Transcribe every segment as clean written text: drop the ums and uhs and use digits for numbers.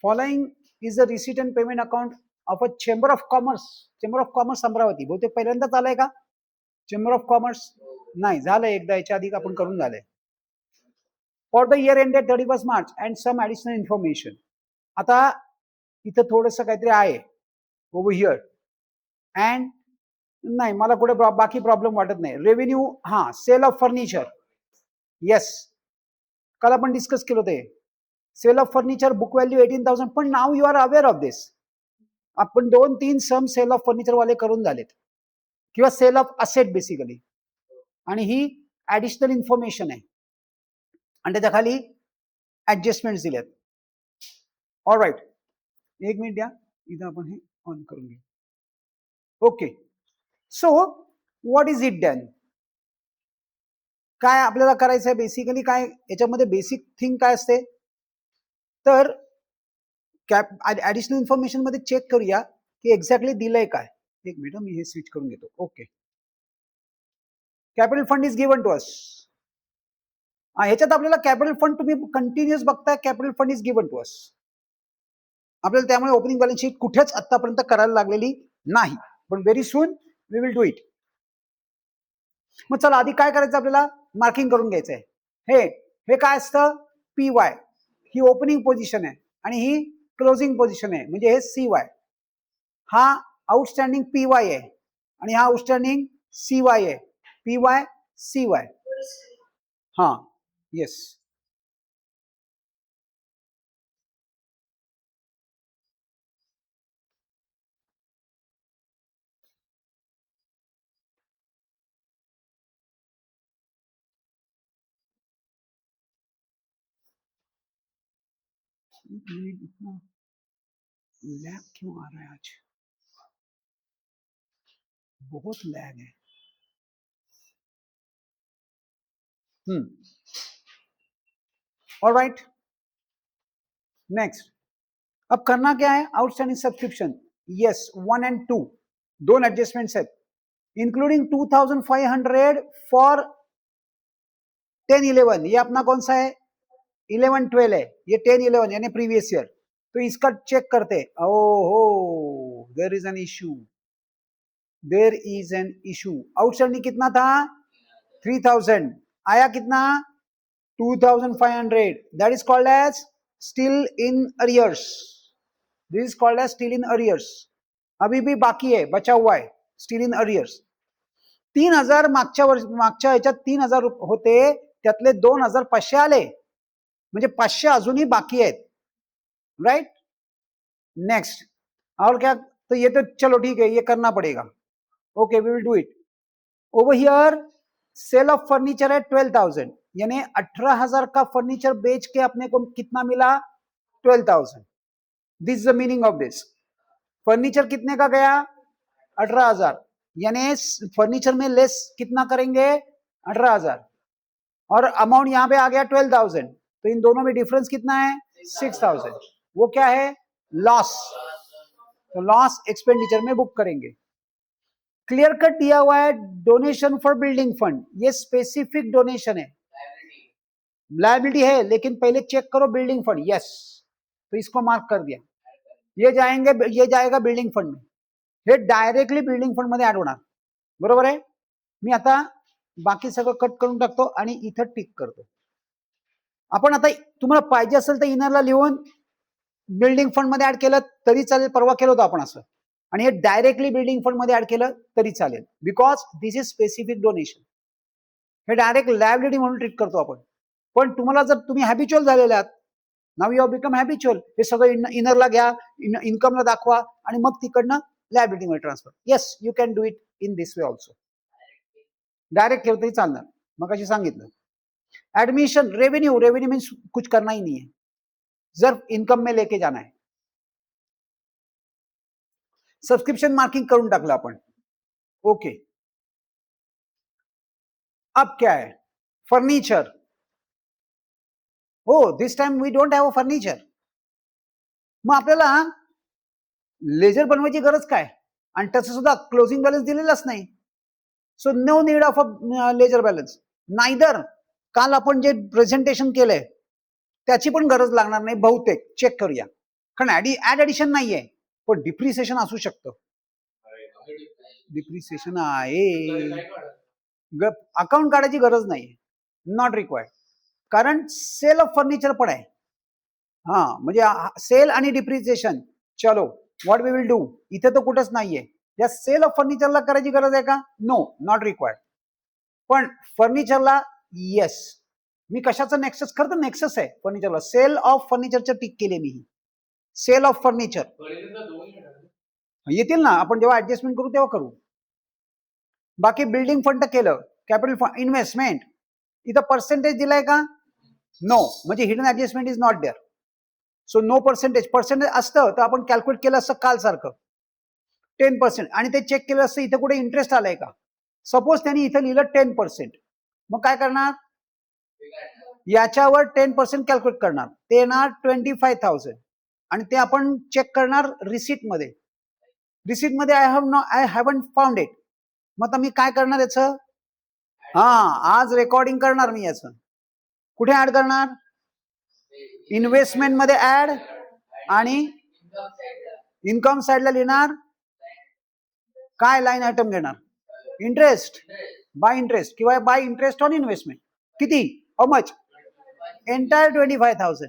Following is the receipt and payment account of a chamber of commerce. Chamber of commerce Amravati बहुतेक पहिल्यांदाच आलंय का chamber of commerce? नाही, झालंय एकदा, याच्या आधी आपण करून झालंय. For the year ended 31 March and some additional information. आता इथं थोडंसं काहीतरी आहे ओव्हर हिअर. अँड नाही, मला कुठे बाकी प्रॉब्लेम वाटत नाही. रेव्हेन्यू, हा, सेल ऑफ फर्निचर, येस, काल आपण डिस्कस केलं ते sale of furniture book value 18,000. पण now you are aware of this. आपण 2-3 सम सेल ऑफ फर्निचर वाले करून झालेत, किंवा सेल ऑफ असेट बेसिकली, आणि ही ऍडिशनल इन्फॉर्मेशन आहे आणि त्याच्या खाली ऍडजस्टमेंट दिल्यात. ऑल राईट, एक मिनिट द्या, इथं आपण हे ऑन करून घेऊ. Okay, so what is it done? काय आपल्याला करायचं आहे बेसिकली? काय याच्यामध्ये बेसिक थिंग काय असते तर ऍडिशनल इन्फॉर्मेशन मध्ये चेक करूया की एक्झॅक्टली दिलंय काय. एक मिनिट, मी हे स्विच करून घेतो. Okay, capital fund is given to us. ह्याच्यात आपल्याला कॅपिटल फंड, तुम्ही कंटिन्युअस बघताय, capital fund is given to us. आपल्याला त्यामुळे ओपनिंग बॅलन्स शीट कुठेच आतापर्यंत करायला लागलेली नाही, पण very soon we will do it. मग चला, आधी काय करायचं आपल्याला? मार्किंग करून घ्यायचंय. हे काय असतं? P Y. ही ओपनिंग पोझिशन आहे आणि ही क्लोजिंग पोझिशन आहे, म्हणजे हे सी वाय. हा आउटस्टँडिंग पी वाय आहे आणि हा आउटस्टँडिंग सी वाय आहे. P Y C Y. हा, येस. लैग क्यों आ रहा है आज? बहुत लैग है. Alright, next. अब करना क्या है? आउटस्टैंडिंग सब्सक्रिप्शन, यस, 1 and 2 दोन एडजस्टमेंट्स आहेत, इंक्लूडिंग 2,500 फॉर 10-11. ये अपना कौन सा है? 11-12 है. ये 10-11 यानी प्रीवियस ईयर. तो इसका चेक करते. ओहो, there is an issue. There is an issue. Outstanding कितना था? 3,000. आया कितना? 2,500. That is called as still in arrears. This is called as still in arrears. अभी भी बाकी है, बचा हुआ है, स्टिल इन अरियर्स. 3,000 मागच्या ह्याच्यात 3,000 होते, त्यातले 2,500 आले, म्हणजे 500 अजूनही बाकी आहेत. Right, next. और क्या? तो ये तो चलो ठीक है, ये करना पड़ेगा. Okay, we will do it. Over here sale of furniture है 12,000, यानी 18,000 का फर्नीचर बेच के अपने को कितना मिला? 12,000. This is the meaning of this. Furniture कितने का गया? 18,000, यानी फर्नीचर में लेस कितना करेंगे? 18,000, और अमाउंट यहां पे आ गया 12,000. तो इन दोनों में डिफरेंस कितना है? 6,000. वो क्या है? लॉस. तो लॉस एक्सपेंडिचर में बुक करेंगे. क्लियर कट दिया हुआ है डोनेशन फॉर बिल्डिंग फंड, ये स्पेसिफिक डोनेशन है, लायबिलिटी है, लेकिन पहले चेक करो बिल्डिंग फंड. यस, तो इसको मार्क कर दिया. ये जाएगा बिल्डिंग फंड में, हे डायरेक्टली बिल्डिंग फंड मध्ये ऍड होणार. बरोबर आहे. मी आता बाकी सगळं कट करून टाकतो आणि इथं टिक करतो. आपण आता तुम्हाला पाहिजे असेल तर इनरला लिहून बिल्डिंग फंड मध्ये ऍड केलं तरी चालेल, परवा केलं होतं आपण असं, आणि हे डायरेक्टली बिल्डिंग फंड मध्ये ऍड केलं तरी चालेल, because this is specific donation. हे डायरेक्ट लायबिलिटी म्हणून ट्रीट करतो आपण. पण तुम्हाला जर तुम्ही हॅबिच्युअल झालेले आहात, नाव यू हॅव बिकम हॅबिच्युअल, हे सगळं इनरला घ्या, इन्कमला दाखवा आणि मग तिकडनं लायबिलिटी मध्ये transfer. Yes, you can do it in this way also. Direct केलं तरी चालणार, मग अशी सांगितलं. एडमिशन रेवेन्यू, रेवेन्यू मीन्स कुछ करना ही नहीं है, जर इनकम में लेके जाना है. सब्सक्रिप्शन मार्किंग करून टाकलं आपण. ओके, अब क्या है? फर्नीचर. हो, this time we don't have a furniture. मग आपल्याला लेजर बनवायची गरज काय? आणि तसं सुद्धा क्लोजिंग बॅलन्स दिलेलाच नाही. So no need of a ledger balance. Neither काल आपण जे प्रेझेंटेशन केलंय त्याची पण गरज लागणार नाही बहुतेक. चेक करूया. कारण ऍड ऍडिशन नाहीये, पण डिप्रिसिएशन असू शकतं. डिप्रिसिएशन आहे, अकाउंट काढायची गरज नाही, नॉट रिक्वायर्ड, कारण सेल ऑफ फर्निचर पण आहे. हा म्हणजे सेल आणि डिप्रिसिएशन, चलो व्हॉट वी विल डू, इथे तर कुठंच नाहीये. या सेल ऑफ फर्निचरला करायची गरज आहे का? No, not required. पण फर्निचरला येस. मी कशाचं नेक्सस, खरं तर नेक्सस आहे फर्निचरला. सेल ऑफ फर्निचरचं टिक केले मी, सेल ऑफ फर्निचर येतील ना, आपण जेव्हा ऍडजस्टमेंट करू तेव्हा करू. बाकी बिल्डिंग फंड केलं, कॅपिटल फंड, इन्व्हेस्टमेंट, इथं पर्सेंटेज दिलाय का? नो, म्हणजे hidden adjustment is not there. So no percentage. Percentage असतं तर आपण कॅल्क्युलेट केलं असतं काल सारखं 10%, आणि ते चेक केलं असतं इथं कुठे इंटरेस्ट आलाय का. सपोज त्यांनी इथं लिहिलं 10%, मग काय करणार? याच्यावर 10% कॅल्क्युलेट करणार, ते येणार 25,000, आणि ते आपण चेक करणार रिसिट मध्ये. रिसिट मध्ये आय हॅवंट फाउंड इट. मग आता मी काय करणार याचं? आज रेकॉर्डिंग करणार मी याचं. कुठे ऍड करणार? इन्व्हेस्टमेंट मध्ये ऍड, आणि इन्कम साइडला लिहिणार काय लाईन आयटम घेणार? इंटरेस्ट, बाय इंटरेस्ट किंवा बाय इंटरेस्ट ऑन इन्व्हेस्टमेंट. किती? How much? Entire 25,000.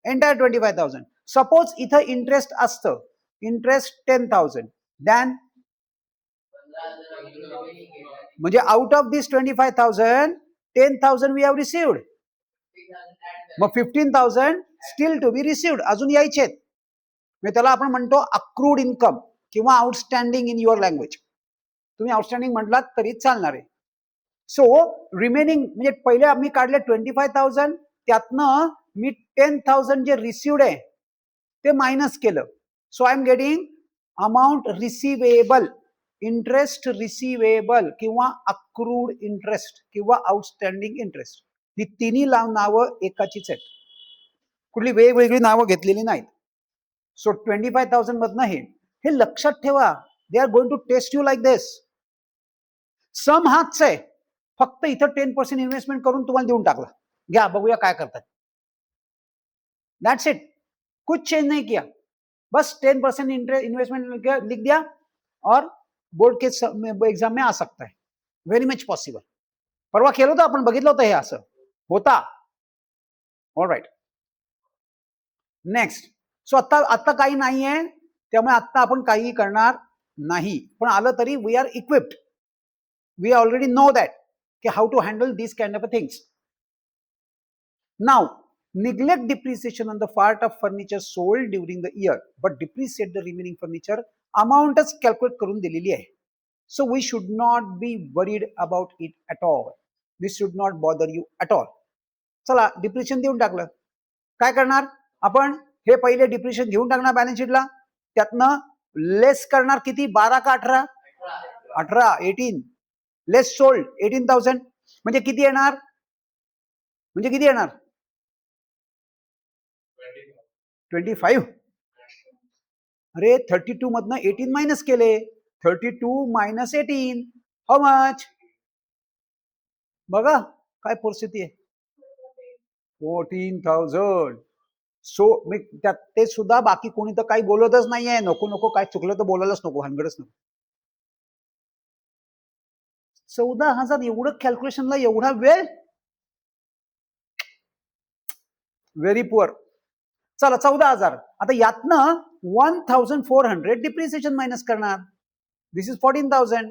Entire 25,000. Suppose इथं इंटरेस्ट असतं, इंटरेस्ट 10,000, दॅन म्हणजे out of this 25,000 10,000 we have received. मग 15,000 स्टील टू बी रिसिव्ड, अजून यायचे. त्याला आपण म्हणतो अक्रूड इन्कम किंवा आउटस्टँडिंग इन युअर लँग्वेज. तुम्ही आउटस्टँडिंग म्हटलात तरी चालणार आहे. सो रिमेनिंग म्हणजे पहिले आम्ही काढले 25,000, त्यातनं मी 10,000 जे रिसिव्ड आहे ते मायनस केलं. So I am getting amount receivable, interest receivable किंवा अक्रूड इंटरेस्ट किंवा आउटस्टँडिंग इंटरेस्ट. ही तिन्ही नावं एकाचीच आहेत, कुठली वेगवेगळी नावं घेतलेली नाहीत. सो 25,000 मधनं हे लक्षात ठेवा. They are going to test you like this. Sum हाच आहे, फक्त इथं 10% इन्व्हेस्टमेंट करून तुम्हाला देऊन टाकला, घ्या बघूया काय करतात. दैट्स इट, कुछ चेंज नहीं किया, बस 10% इन्वेस्टमेंट लिख दिया और बोर्ड के एग्जाम में आ सकता है. Very much possible. परवा केलं होतं आपण, बघितलं होतं हे असं होता. All right, next. सो आता काही नाहीये, त्यामुळे आता आपण काही करणार नाही. पण आलं तरी we are equipped, we already know that की how to handle this kind of things. Now neglect depreciation on the part of furniture sold during the year but depreciate the remaining furniture. अमाऊंटच calculate करून दिलेली आहे. So we should not be worried about it at all. This should not bother you at all. चला depreciation देऊन टाकलं, काय करणार आपण? हे पहिले डिप्रिशिएशन घेऊन टाकणार बॅलन्स शीटला, त्यातनं लेस करणार किती? 12 का 18? 18, 18. लेस सोल्ड 18,000 म्हणजे किती येणार? म्हणजे किती येणार? 25. अरे 32 मधनं 18 मायनस केले, 32 मायनस 18 हाऊ मच? बघा काय परिस्थिती आहे, 14,000. सो मी त्यात ते सुद्धा बाकी कोणी तर काही बोलतच नाहीये. नको नको, काय चुकलं तर बोलायलाच नको, हनगडच नको. 14,000 एवढं कॅल्क्युलेशनला एवढा वेळ? Very poor. चला 14,000. आता यातनं 1,400 डिप्रिसिएशन मायनस करणार. दिस इज 14,000.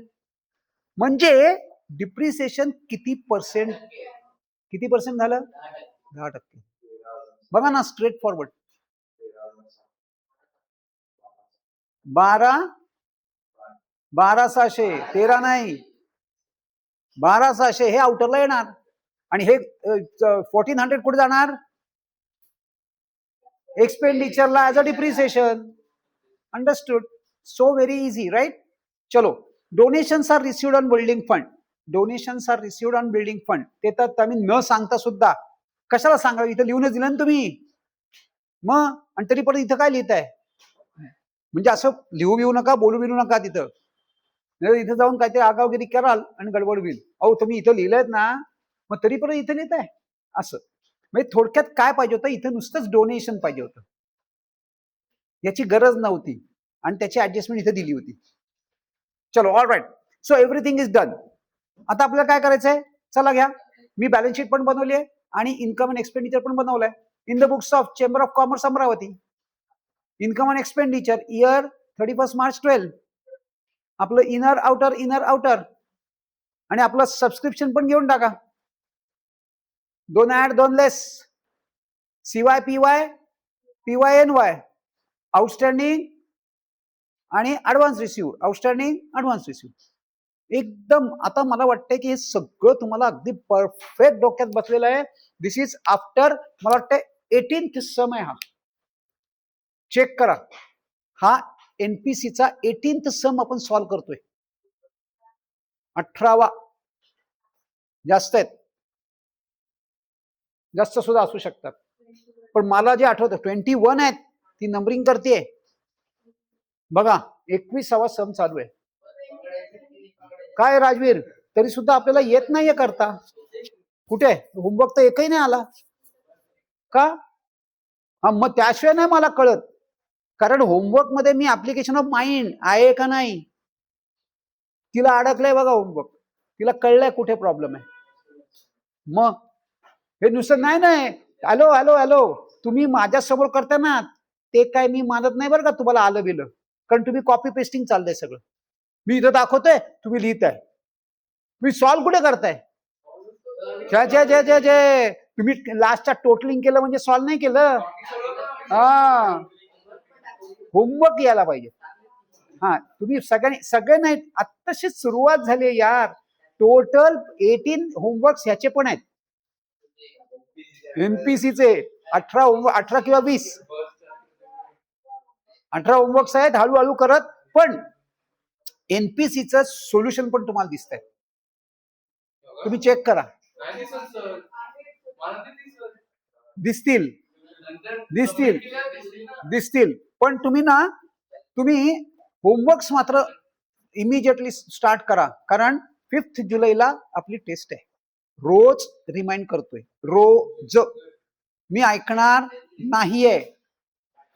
म्हणजे डिप्रिसिएशन किती पर्सेंट? किती पर्सेंट झालं? 10%. बघा ना, स्ट्रेट फॉरवर्ड. 12,600, 13 नाही, 12,600 हे आउटरला येणार, आणि हे 1,400 कुठे जाणार? एक्सपेंडिचरला as a depreciation. Understood? So very easy, right? चलो, donations are received on building fund. Donations are received on building fund. ते तर आम्ही न सांगता सुद्धा, कशाला सांगा, इथं लिहूनच दिलं ना तुम्ही, मग आणि तरी पण इथं काय लिहिताय? म्हणजे असं लिहू बिहू नका, बोलू बिलू नका तिथं. इथं जाऊन काहीतरी आगावगिरी कराल आणि गडबड होईल. अहो तुम्ही इथं लिहिलंयत ना, मग तरी पण इथं लिहिताय असं. म्हणजे थोडक्यात काय पाहिजे होतं, इथं नुसतंच डोनेशन पाहिजे होतं. याची गरज नव्हती आणि त्याची ऍडजस्टमेंट इथे दिली होती. चलो all right. So everything is done. आता आपल्याला काय करायचंय, चला घ्या. मी बॅलन्स शीट पण बनवली आहे आणि इन्कम अँड एक्सपेंडिचर पण बनवलंय in the books of chamber of commerce Amravati. Income and expenditure year 31 March 12. आपलं इनर आउटर आणि आपलं सबस्क्रिप्शन पण घेऊन टाका. 2 ऍड 2 लेस. CY PY PYNY आउटस्टँडिंग आणि advance receive. Outstanding advance receive. एकदम आता मला वाटतंय की हे सगळं तुम्हाला अगदी परफेक्ट डोक्यात बसलेलं आहे. दिस इज आफ्टर मला वाटतंय 18th सम आहे हा. चेक करा. हा एनपीसीचा 18th सम आपण सॉल्व्ह करतोय. 18वा. जास्त आहेत, जास्त सुद्धा असू शकतात, पण मला जे आठवतं 21 आहेत. ती नंबरिंग करते बघा. 21वा सम चालू आहे. काय राजवीर, तरी सुद्धा आपल्याला येत नाहीये करता. कुठे होमवर्क तर एकही नाही आला का? हा, मग त्याशिवाय नाही मला कळत, कारण होमवर्क मध्ये मी ऍप्लिकेशन ऑफ माइंड आहे का नाही. तिला अडकलंय बघा होमवर्क. तिला कळलंय कुठे प्रॉब्लेम आहे. मग हे नुसतं नाही. हॅलो हॅलो हॅलो, तुम्ही माझ्यासमोर करता ना, ते काय मी मानत नाही बरं का तुम्हाला आलं बिलं, कारण तुम्ही कॉपी पेस्टिंग चाललंय सगळं. मी इथं दाखवतोय, तुम्ही लिहिताय. तुम्ही सॉल्व कुठे करताय? जय तुम्ही लास्टच्या टोटलिंग केलं म्हणजे सॉल्व नाही केलं. हा, होमवर्क यायला पाहिजे. हा, तुम्ही सगळे नाहीत. आत्ताशी सुरुवात झाली यार. टोटल 18 होमवर्क ह्याचे पण आहेत. एनपीसीचे 18 किंवा 20 18 होमवर्क्स आहेत. हळूहळू करत, पण एनपीसीचं सोल्युशन पण तुम्हाला दिसतंय. तुम्ही चेक करा. दिसतील पण तुम्ही होमवर्क्स मात्र इमिजिएटली स्टार्ट करा, कारण 5 जुलैला आपली टेस्ट आहे. रोज रिमाइंड करतोय, रोज. मी ऐकणार नाहीये.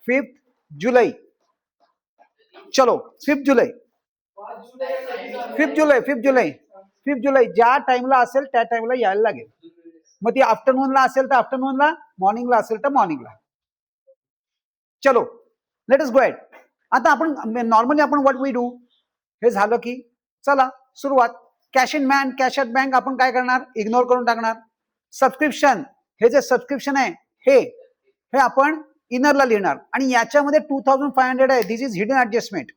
5 जुलै. चलो 5 जुलै ज्या टाइमला असेल त्या टाइमला यायला लागेल. मग ती आफ्टरनूनला असेल तर आफ्टरनूनला, मॉर्निंगला असेल तर मॉर्निंगला. चलो लेट अस गो अहेड. आता आपण नॉर्मली आपण व्हॉट वी डू, हे झालं की चला सुरुवात. Cash in man, cash at bank आपण काय करणार, इग्नोर करून टाकणार. सबस्क्रिप्शन, हे जे सबस्क्रिप्शन आहे हे आपण इनरला लिहिणार आणि याच्यामध्ये 2500 आहे. This is hidden adjustment.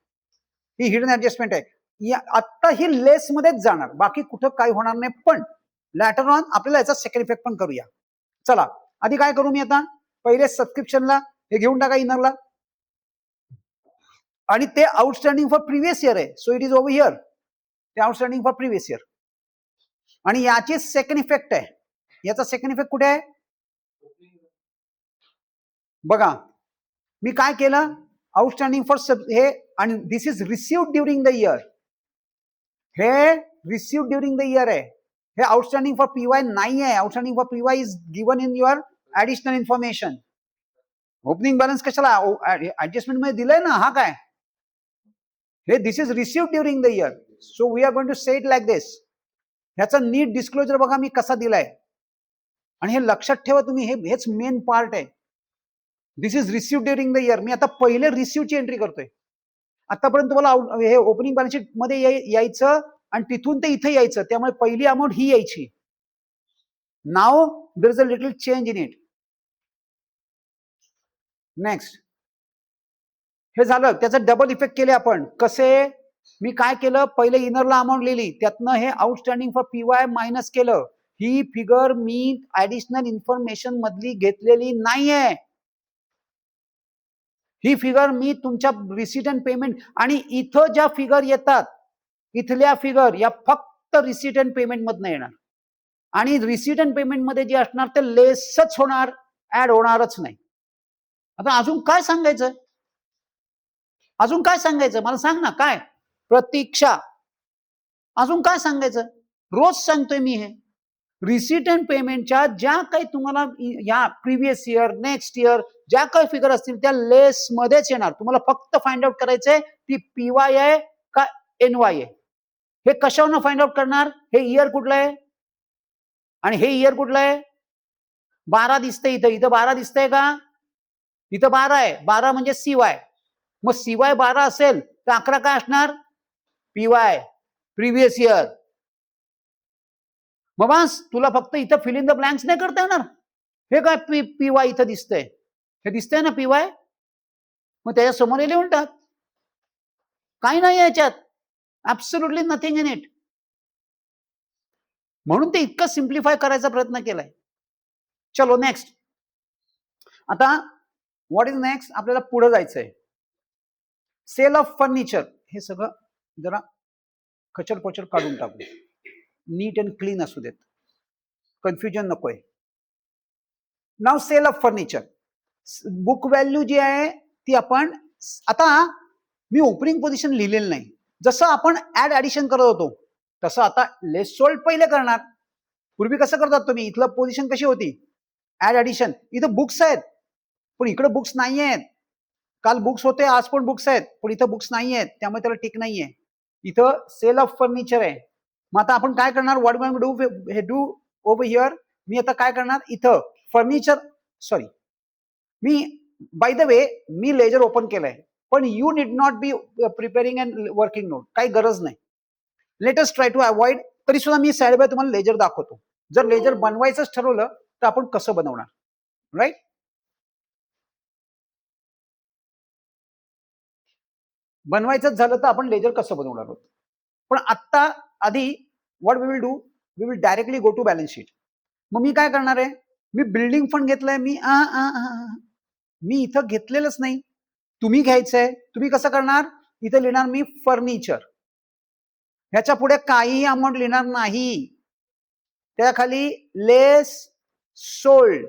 ही हिडन ऍडजस्टमेंट आहे. आता ही लेस मध्येच जाणार, बाकी कुठं काय होणार नाही. पण लॅटर ऑन आपल्याला याचा सेकंड इफेक्ट पण करूया. चला आधी काय करू मी आता, पहिले सबस्क्रिप्शनला हे घेऊन टाका इनरला, आणि ते आउटस्टँडिंग फॉर प्रिव्हियस इयर आहे. So it is over here. ते आउटस्टँडिंग फॉर प्रिव्हियस इयर आणि याची सेकंड इफेक्ट आहे. याचा सेकंड इफेक्ट कुठे आहे बघा. मी काय केलं, आउटस्टँडिंग फॉर हे, आणि this is received during the year. हे रिसिव्ड ड्युरिंग द इयर आहे. हे आउटस्टँडिंग फॉर पीवाय नाही आहे. Outstanding for PY is given in your additional information. Opening balance कशाला ऍडजस्टमेंट मध्ये दिलंय ना. हा काय, हे this is received during the year. So we are going to say it like this. ह्याचा नीट डिस्क्लोजर बघा मी कसा दिलाय, आणि हे लक्षात ठेवा तुम्ही, हेच मेन पार्ट आहे. This is received during the year. मी आता पहिले रिसिव्हची एंट्री करतोय. आतापर्यंत तुम्हाला हे ओपनिंग बॅलन्स शीट मध्ये यायचं आणि तिथून ते इथे यायचं, त्यामुळे पहिली अमाऊंट ही यायची. Now there is a little change in it. Next, हे झालं. त्याचा डबल इफेक्ट केले आपण. कसे, मी काय केलं, पहिले इनरला अमाऊंट लिहिली, त्यातनं हे आउटस्टँडिंग फॉर पीवाय मायनस केलं. ही फिगर मी ऍडिशनल इन्फॉर्मेशन मधली घेतलेली नाहीये. ही फिगर मी तुमच्या रिसीट अँड पेमेंट, आणि इथं ज्या फिगर येतात, इथल्या फिगर या फक्त रिसीट अँड पेमेंट मधनं येणार, आणि रिसीट अँड पेमेंट मध्ये जे असणार ते लेसच होणार, ऍड होणारच नाही. आता अजून काय सांगायचं, मला सांग ना. काय प्रतीक्षा, अजून काय सांगायचं, रोज सांगतोय मी हे. रिसीट अँड पेमेंटच्या ज्या काही तुम्हाला या प्रिव्हियस इयर नेक्स्ट इयर ज्या काही फिगर असतील त्या लेस मध्येच येणार. तुम्हाला फक्त फाइंड आउट करायचंय ती पीवाय आहे का एनवाय आहे. हे कशावरनं फाइंड आउट करणार? हे इयर कुठलं आहे आणि हे इयर कुठलं आहे? 12 दिसतंय इथं. इथं 12 दिसतंय का? इथं 12 आहे. 12 म्हणजे सीवाय. मग सीवाय 12 असेल तर 11 काय असणार? PY previous year. मग बस तुला फक्त इथं फिल इन द ब्लँक्स नाही करता येणार. हे काय पीवाय इथं दिसतंय, हे दिसतंय ना पीवाय, मग त्याच्या समोर हे लिहून टाक. काही नाही याच्यात, ऍब्सोल्युटली नथिंग इन इट. म्हणून ते इतकं सिम्प्लिफाय करायचा प्रयत्न केलाय. चलो नेक्स्ट. आता व्हॉट इज नेक्स्ट? आपल्याला पुढे जायचंय. Sale of furniture. हे सगळं जरा खचर पचर काढून टाकू, नीट अँड क्लीन असू देत, कन्फ्युजन नकोय. Now sale of furniture. Book value जी आहे ती आपण आता मी ओपनिंग पोझिशन लिहिलेलं नाही. जसं आपण ऍड ऍडिशन करत होतो तसं आता लेस सोल्ड पहिले करणार. पूर्वी कसं करतात तुम्ही? इथलं पोझिशन कशी होती? Add addition. इथं बुक्स आहेत पण इकडे बुक्स नाही आहेत. काल बुक्स होते, आज पण बुक्स आहेत, पण इथं बुक्स नाही आहेत, त्यामुळे त्याला टिक नाहीये. इथं सेल ऑफ फर्निचर आहे. मग आता आपण काय करणार? What going to do? हे डू ओव्हर हिअर. मी आता काय करणार? इथं फर्निचर, सॉरी, मी बाय द वे मी लेजर ओपन केलंय, पण you need not be preparing and working note. काही गरज नाही. Let us try to avoid. तरी सुद्धा मी साइड बाय तुम्हाला लेजर दाखवतो. जर लेजर बनवायचंच ठरवलं तर आपण कसं बनवणार, राईट? बनवायचंच झालं तर आपण लेजर कसं बनवणार आहोत. पण आत्ता आधी what we will do? We will directly go to balance sheet. मग मी काय करणार आहे? मी बिल्डिंग फंड घेतलंय. मी इथं घेतलेलंच नाही. तुम्ही घ्यायचंय. तुम्ही कसं करणार? इथं लिहिणार मी फर्निचर. ह्याच्या पुढे काही अमाऊंट लिहिणार नाही. त्या खाली लेस सोल्ड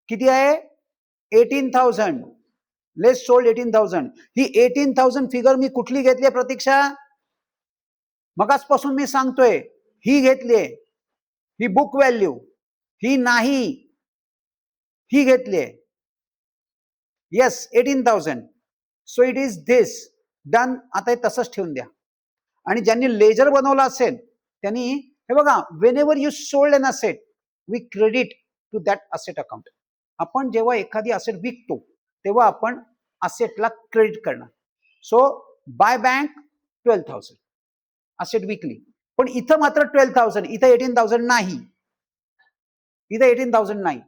किती आहे? 18,000. लेस सोल्ड 18,000. ही 18,000 फिगर मी कुठली घेतली प्रतीक्षा? मगाचपासून मी सांगतोय ही घेतलीये. ही बुक व्हॅल्यू. ही नाही, ही घेतलीये. Yes, 18,000. So it is this. Done. आता हे तसंच ठेवून द्या. आणि ज्यांनी लेजर बनवला असेल त्यांनी हे बघा, whenever you sold an asset we credit to that asset account. आपण जेव्हा एखादी असेट विकतो तेव्हा आपण असेटला क्रेडिट करणार. सो बाय बँक 12,000 असेट विकली. पण इथं मात्र 12,000, इथं 18,000 नाही. इथं 18,000 नाही.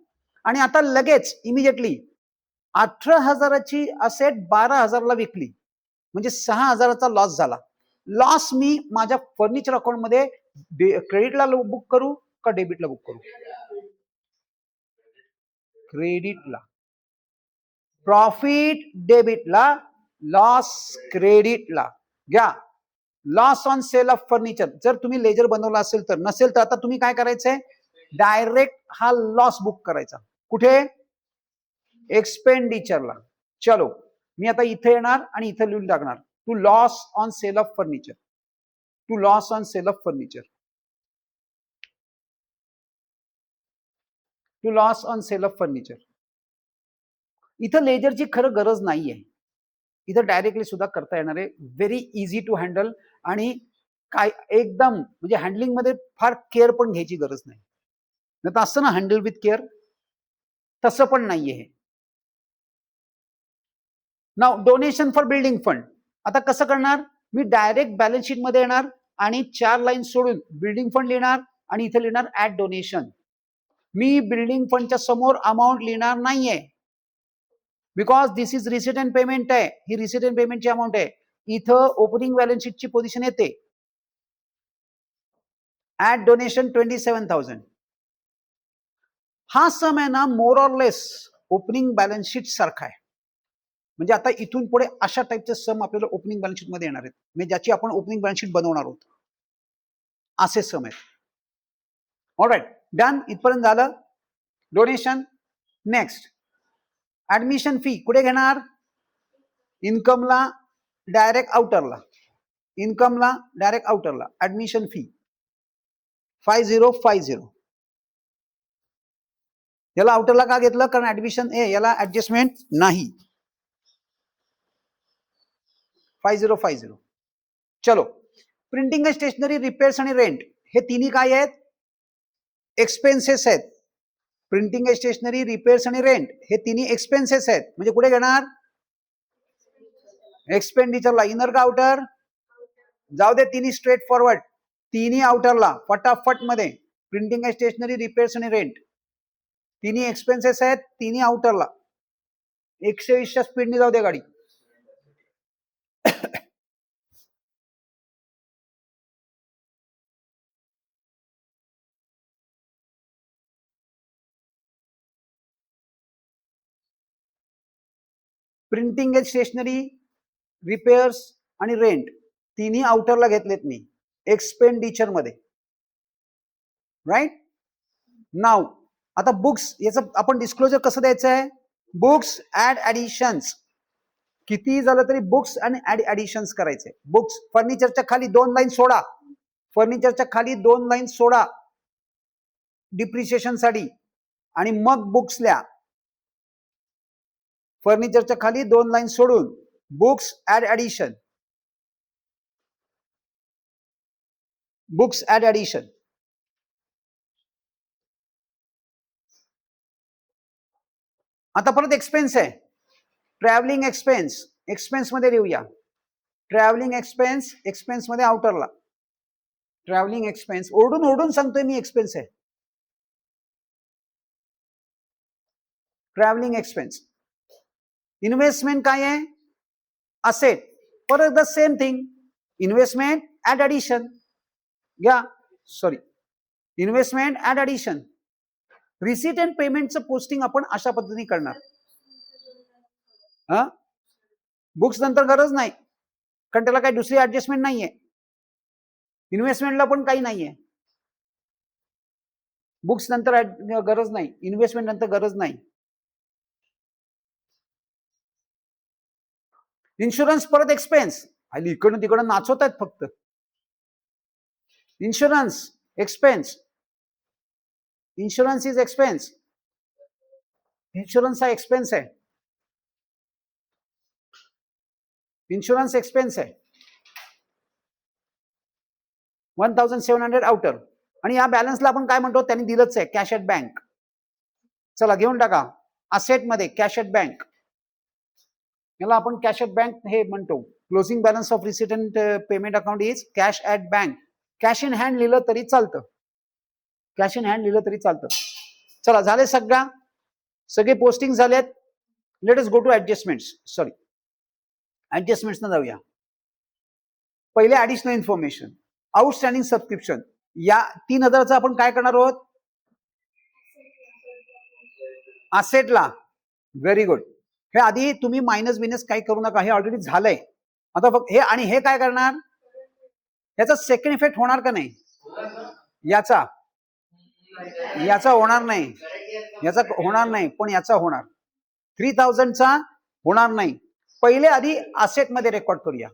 आणि आता लगेच इमिजिएटली 18,000ची असेट 12,000ला विकली म्हणजे 6,000चा लॉस झाला. लॉस मी माझ्या फर्निचर अकाउंट मध्ये क्रेडिटला बुक करू का डेबिटला बुक करू? क्रेडिटला. प्रॉफिट डेबिटला, लॉस क्रेडिटला. घ्या. Loss on sale of furniture. जर तुम्ही लेजर बनवला असेल तर, नसेल तर आता तुम्ही काय करायचंय? डायरेक्ट हा लॉस बुक करायचा. कुठे? एक्सपेंडिचरला. चलो मी आता इथे येणार आणि इथे लिहून टाकणार to loss on sale of furniture. To loss on sale of furniture. To loss on sale of furniture. इथं लेजरची खरं गरज नाहीये. इथं डायरेक्टली सुद्धा करता येणार आहे. Very easy to handle. आणि काय एकदम म्हणजे हँडलिंग मध्ये फार केअर पण घ्यायची गरज नाही. नाही तर असतं ना हँडल विथ केअर, तसं पण नाहीये हे. Now donation for building fund. आता कसं करणार? मी डायरेक्ट बॅलन्स शीट मध्ये येणार आणि 4 लाईन सोडून बिल्डिंग फंड लिहिणार आणि इथे लिहिणार ऍड डोनेशन. मी बिल्डिंग फंडच्या समोर अमाऊंट लिहिणार नाहीये because this is receipt and payment आहे. ही रिसीट अँड पेमेंटची अमाऊंट आहे. इथं ओपनिंग बॅलन्स शीटची पोझिशन येते. Add donation 27,000. हा सम आहे ना more or less opening balance sheet सारखा आहे. म्हणजे आता इथून पुढे अशा टाईपचे सम आपल्याला ओपनिंग बॅलन्स शीट मध्ये येणार आहेत, म्हणजे ज्याची आपण ओपनिंग बॅलन्स शीट बनवणार आहोत असे सम आहेत. Alright, done. इथपर्यंत झालं डोनेशन. नेक्स्ट ऍडमिशन फी कुठे घेणार? इन्कमला, डायरेक्ट आउटरला. इन्कमला, डायरेक्ट आउटरला ऍडमिशन फी. 5050. याला आउटरला का घेतलं? कारण ऍडमिशन याला ऍडजस्टमेंट नाही. 5050. चलो, प्रिंटिंग अँड स्टेशनरी, रिपेअर्स आणि रेंट हे तिन्ही काय आहेत? एक्सपेन्सेस आहेत. प्रिंटिंग अँड स्टेशनरी, रिपेअर्स आणि रेंट हे तिन्ही एक्सपेन्सेस आहेत. म्हणजे कुठे घेणार? एक्सपेंडिचरला. इनर का आउटर? जाऊ दे, तिन्ही स्ट्रेट फॉरवर्ड. तिन्ही आउटरला फटाफट मध्ये. प्रिंटिंग अँड स्टेशनरी, रिपेअर्स आणि रेंट तिन्ही एक्सपेन्सेस आहेत. तिन्ही आउटरला. 120च्या स्पीडने जाऊ दे गाडी. प्रिंटिंग अँड स्टेशनरी, रिपेअर्स आणि रेंट तिन्ही आउटरला घेतलेत मी एक्सपेंडिचर मध्ये. राईट नाव. आता बुक्स, याचं आपण डिस्क्लोजर कसं द्यायचं आहे? Books add additions. किती झालं तरी बुक्स आणि ऍड ऍडिशन्स करायचे. बुक्स, फर्निचरच्या खाली 2 लाईन सोडा. फर्निचरच्या खाली 2 लाईन सोडा डिप्रिशिएशन साठी आणि मग बुक्स लिहा. फर्निचरच्या खाली 2 लाईन सोडून books add addition. Books add addition. आता परत एक्सपेन्स आहे. Travelling expense. एक्सपेन्स मध्ये लिहूया. Travelling expense. एक्सपेन्स मध्ये आउटरला ट्रॅव्हलिंग एक्सपेन्स. ओढून ओढून सांगतोय मी एक्सपेन्स आहे. Travelling expense. इन्व्हेस्टमेंट काय आहे? असेट. परत the same thing. Investment add addition घ्या. Sorry, investment add addition. Receipt and पेमेंटचं पोस्टिंग आपण अशा पद्धतीने करणार. बुक्स नंतर गरज नाही, कारण त्याला काही दुसरी ऍडजस्टमेंट नाहीये. इन्व्हेस्टमेंटला पण काही नाहीये. बुक्स नंतर गरज नाही, इन्व्हेस्टमेंट नंतर गरज नाही. इन्शुरन्स परत एक्सपेन्स. आणि इकडून तिकडून नाचवत आहेत फक्त. Insurance expense. Insurance is expense. Insurance हा एक्सपेन्स आहे. इन्शुरन्स एक्सपेन्स आहे. 1700 आउटर. आणि या बॅलन्सला आपण काय म्हणतो? त्यांनी दिलंच आहे कॅश ॲट बँक. चला घेऊन टाका. असेट मध्ये कॅश ॲट बँक. याला आपण कॅश ॲट बँक हे म्हणतो. Closing balance of receipt and payment account is cash at bank. Cash in hand लिहिलं तरी चालतं. कॅश इन हँड लिहिलं तरी चालतं. चला, झाले सगळे पोस्टिंग झालेत. Let us go to adjustments. Sorry, adjustments न जाऊया. पहिले ऍडिशनल इन्फॉर्मेशन. Outstanding subscription. या 3000चं आपण काय करणार आहोत? असेटला. Very good. हे आधी तुम्ही मायनस बिनस काही करू नका, हे ऑलरेडी झालंय. आता फक्त हे आणि हे काय करणार? याचा सेकंड इफेक्ट होणार का नाही? याचा होणार नाही. याचा होणार नाही, पण याचा होणार. 3000चा होणार नाही. पहिले आधी असेट मध्ये रेकॉर्ड करूया.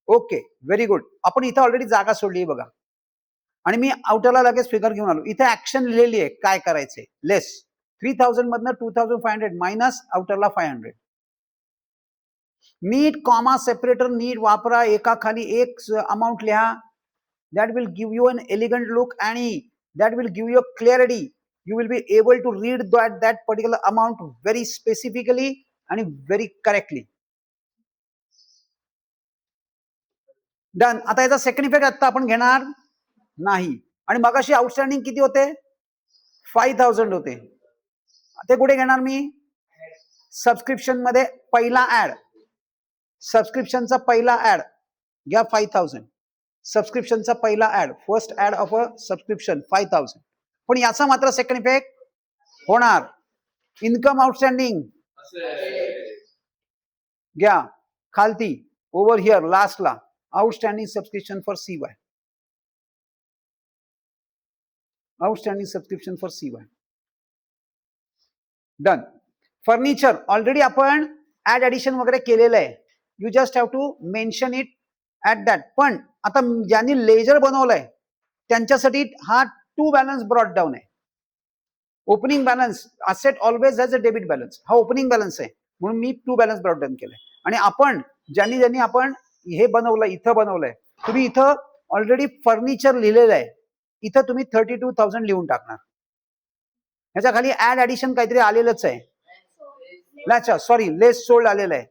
Okay, very good. आपण इथं ऑलरेडी जागा सोडली बघा, आणि मी आउटरला लगेच फिगर घेऊन आलो. इथे ऍक्शन लिहिलेली आहे काय करायचंय. लेस 3000 मधनं 2500 मायनस आउटरला 500. नीट कॉमा सेपरेटर नीट वापरा. एका खाली एक अमाउंट लिहा. That will give you an elegant look आणि that will give you a clarity. You will be able to read that particular amount very specifically and very correctly. Done. आता याचा second effect आता आपण घेणार नाही. आणि मगाशी आउटस्टँडिंग किती होते? 5000 होते. ते कुठे घेणार मी? सबस्क्रिप्शन मध्ये पहिला ऍड. सबस्क्रिप्शनचा पहिला ऍड घ्या 5000. सबस्क्रिप्शनचा पहिला add, first add of a subscription 5000. पण याचा मात्र सेकंड इफेक्ट होणार. इन्कम आउटस्टँडिंग घ्या खालती ओव्हर हिअर लास्टला. Outstanding subscription for CY. Outstanding subscription for CY. Done. Furniture already आपण ऍड ऍडिशन वगैरे केलेलं आहे. You just have to mention it at that. पण आता ज्यांनी लेजर बनवलंय त्यांच्यासाठी हा टू बॅलन्स ब्रॉट डाऊन आहे. Opening balance asset always has a debit balance, हा ओपनिंग बॅलन्स आहे म्हणून मी टू बॅलन्स ब्रॉट डाऊन केलंय. आणि आपण ज्यांनी आपण हे बनवलं, इथं बनवलंय, तुम्ही इथं ऑलरेडी फर्निचर लिहिलेलं आहे, इथं तुम्ही 32,000 लिहून टाकणार. ह्याच्या खाली ऍड ऍडिशन काहीतरी आलेलंच आहे, अच्छा सॉरी लेस सोल्ड आलेलं आहे,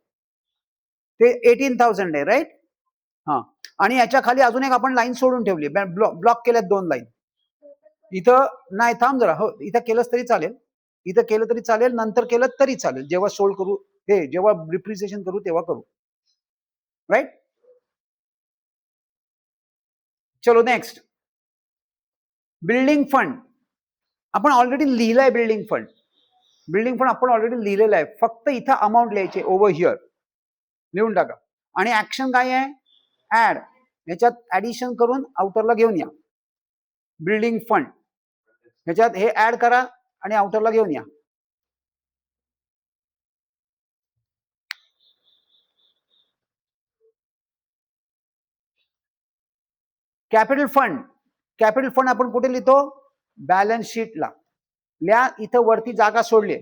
ते 18,000 आहे राईट. हा, आणि याच्या खाली अजून एक आपण लाईन सोडून ठेवली, ब्लॉक केल्यात 2 लाईन. इथं नाही, थांब जरा, हो इथं केलंच तरी चालेल, इथं केलं तरी चालेल, नंतर केलं तरी चालेल, जेव्हा सोल्ड करू, हे जेव्हा डिप्रिसिएशन करू तेव्हा करू, राईट. चलो नेक्स्ट, बिल्डिंग फंड. आपण ऑलरेडी लिहिलंय बिल्डिंग फंड, बिल्डिंग फंड आपण ऑलरेडी लिहिलेलं आहे, फक्त इथं अमाऊंट लिहायचे, ओव्हर हिअर लिहून टाका. आणि ऍक्शन काय आहे, ऍड, ह्याच्यात ऍडिशन करून आउटरला घेऊन या. बिल्डिंग फंड ह्याच्यात हे ऍड करा आणि आउटरला घेऊन या. कॅपिटल फंड, कॅपिटल फंड आपण कुठे लिहितो, बॅलन्स शीटला लिहा, इथं वरती जागा सोडली,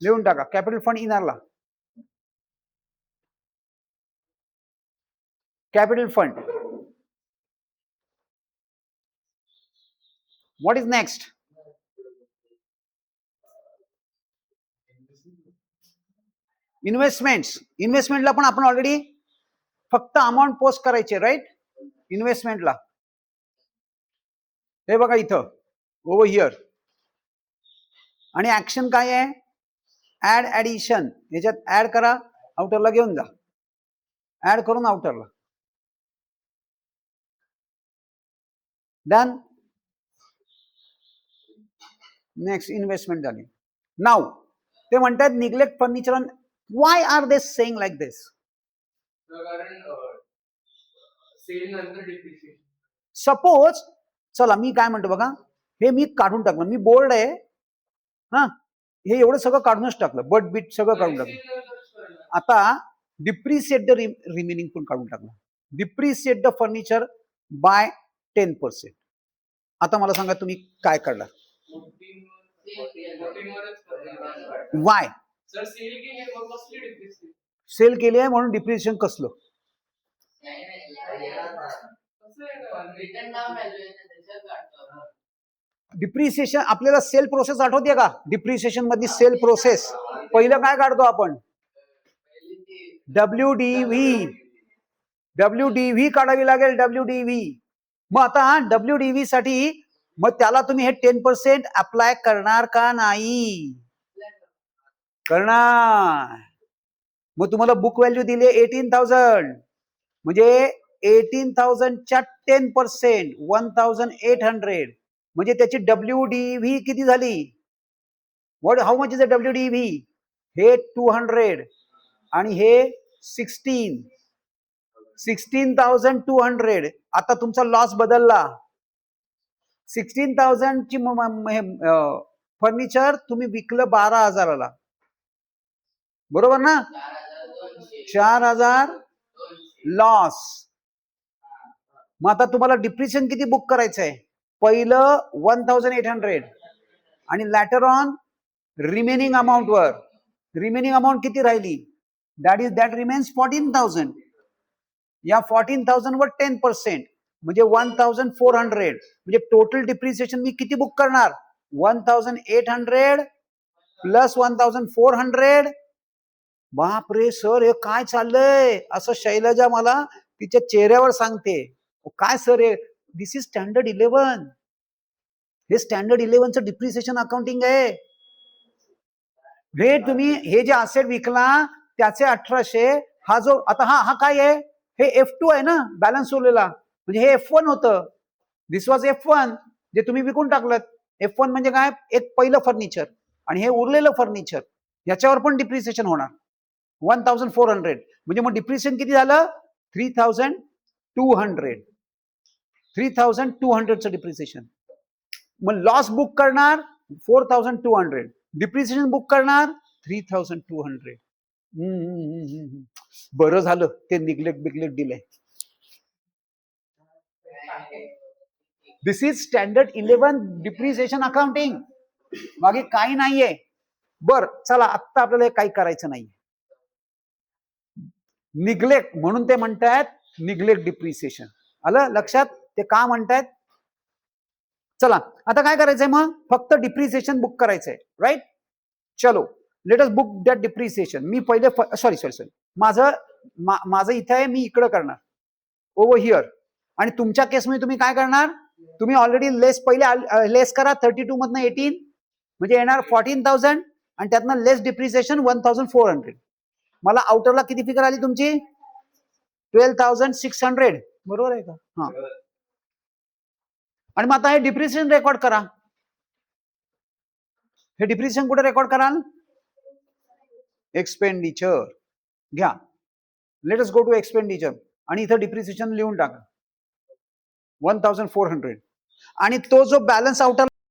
लिहून टाका कॅपिटल फंड इनरला, capital fund. What is next, investments. इन्व्हेस्टमेंटला पण आपण ऑलरेडी फक्त अमाऊंट पोस्ट करायचे, राईट. इन्व्हेस्टमेंटला हे बघा इथं ओव्हर हिअर, आणि ऍक्शन काय आहे, ऍड ऍडिशन, ह्याच्यात ऍड करा, आउटरला घेऊन जा, ऍड करून आउटरला, डन. नेक्स्ट इन्व्हेस्टमेंट झाली. नाव ते म्हणतात neglect furniture. Y are they saying like this, suppose, चला मी काय म्हणतो बघा, हे मी काढून टाकलं, मी बोर्ड आहे, हा हे एवढं सगळं काढूनच टाकलं, बट बीट सगळं काढून टाकलं. आता डिप्रिशिएट द रिमेनिंग पण काढून टाकलं, डिप्रिशिएट द फर्निचर बाय 10%. आता मला सांगा तुम्ही काय करणार, वाय, सेल केली आहे म्हणून डिप्रिशिएशन कसलं, डिप्रिसिएशन आपल्याला सेल प्रोसेस आठवते का, डिप्रिसिएशन मधली सेल प्रोसेस, पहिलं काय काढतो आपण, WDV, WDV काढावी लागेल, WDV. मग आता WDV साठी मग त्याला तुम्ही हे 10% अप्लाय करणार का नाही, करणार. मग तुम्हाला बुक व्हॅल्यू दिली 18,000, म्हणजे 18,000च्या 10% 1,800, म्हणजे त्याची WDV किती झाली, what, how much is the WDV, हे 200 आणि हे 16,200. आता तुमचा लॉस बदलला, 16,000 ची फर्निचर तुम्ही विकलं 12,000ला, बरोबर ना, 4,000 लॉस. मग आता तुम्हाला डिप्रिशिएशन किती बुक करायचं आहे, पहिलं 1,800 आणि लॅटर ऑन रिमेनिंग अमाऊंट वर, रिमेनिंग अमाऊंट किती राहिली, दॅट रिमेन्स 14,000. या 14,000 वर 10% म्हणजे 1,400, म्हणजे टोटल डिप्रिसिएशन मी किती बुक करणार, 1,800 प्लस 1,400. बापरे सर हे काय चाललंय, असं शैलजा मला तिच्या चेहऱ्यावर सांगते. काय सर हे, दिस इज स्टँडर्ड 11, हे स्टँडर्ड 11चं डिप्रिसिएशन अकाउंटिंग आहे. हे तुम्ही हे जे असेट विकला त्याचे 1,800, हा जो आता हा काय आहे, हे F2 आहे ना, बॅलन्स उरलेला, म्हणजे हे F1 होतं, दिस वॉज F1 जे तुम्ही विकून टाकलं. F1 म्हणजे काय, एक पहिलं फर्निचर, आणि हे उरलेलं फर्निचर, याच्यावर पण डिप्रिसिएशन होणार 1,400. म्हणजे मग डिप्रिसिएशन किती झालं, 3,200, 3,200चं डिप्रिसिएशन. मग लॉस बुक करणार 4,200, डिप्रिसिएशन बुक करणार 3,200. बरं झालं ते निग्लेक्ट बिग्लेक्ट दिलंय. दिस इज स्टँडर्ड 11 डिप्रिसिएशन अकाउंटिंग, मागे काही नाहीये. बर चला, आत्ता आपल्याला काही करायचं नाही. निग्लेक्ट म्हणून ते म्हणतायत निग्लेक्ट डिप्रिसिएशन. आलं लक्षात ते का म्हणतायत? चला आता काय करायचंय, मग फक्त डिप्रिसिएशन बुक करायचंय, राईट. चलो let us book that depreciation. मी पहिले सॉरी माझं इथे आहे, मी इकडे करणार ओव्हर हिअर. आणि तुमच्या केसमध्ये तुम्ही काय करणार, तुम्ही ऑलरेडी लेस पहिले लेस करा 32 मधनं 18 म्हणजे येणार 14,000 आणि त्यातनं लेस डिप्रिसिएशन 1,400. मला आउटरला किती फिगर आली तुमची? 12,600. बरोबर आहे का? हा. आणि मग आता हे डिप्रिसिएशन रेकॉर्ड करा. हे डिप्रिसिएशन कुठे रेकॉर्ड कराल? एक्सपेंडिचर घ्या. Let us go to expenditure आणि इथं डिप्रिसिएशन लिहून टाका 1,400. आणि तो जो बॅलन्स आउट